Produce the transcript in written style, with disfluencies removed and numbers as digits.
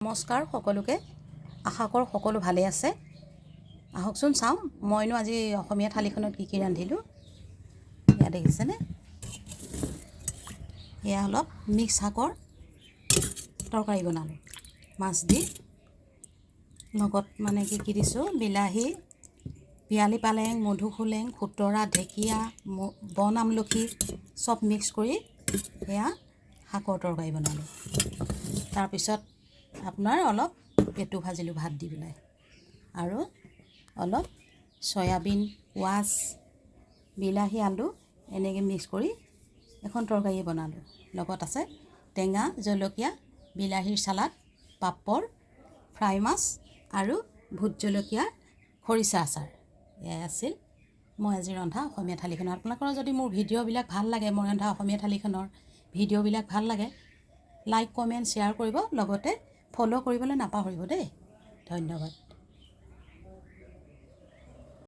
নমস্কাৰ সকলোকে আশা কৰোঁ সকলো ভালে আছে আহকচোন চাওঁ মইনো আজি অসমীয়া থালিখনত কি কি ৰান্ধিলোঁ ইয়া দেখিছেনে এয়া অলপ মিক্স শাকৰ তৰকাৰী বনালোঁ মাছ দি লগত মানে কি দিছোঁ বিলাহী পিয়ালি পালেং মধুসোলেং খুতৰা ঢেকীয়া বন আমলখি সব মিক্স কৰি এয়া শাকৰ তৰকাৰী বনালোঁ তাৰপিছত আপোনাৰ অলপ পেটু ভাজিলোঁ ভাত দি পেলাই আৰু অলপ সয়াবিন ওয়াছ বিলাহী আলু এনেকৈ মিক্স কৰি এখন তৰকাৰী বনালোঁ লগত আছে টেঙা জলকীয়া বিলাহীৰ সালাড পাপৰ ফ্ৰাই মাছ আৰু ভোট জলকীয়া খৰিচা আচাৰ এয়াই আছিল মই আজি ৰন্ধা অসমীয়া থালিখনৰ আপোনালোকৰ যদি মোৰ ভিডিঅ'বিলাক ভাল লাগে মই ৰন্ধা অসমীয়া থালিখনৰ ভিডিঅ'বিলাক ভাল লাগে লাইক কমেণ্ট শ্বেয়াৰ কৰিব লগতে ফলো কৰিবলৈ নাপাহৰিব দেই ধন্যবাদ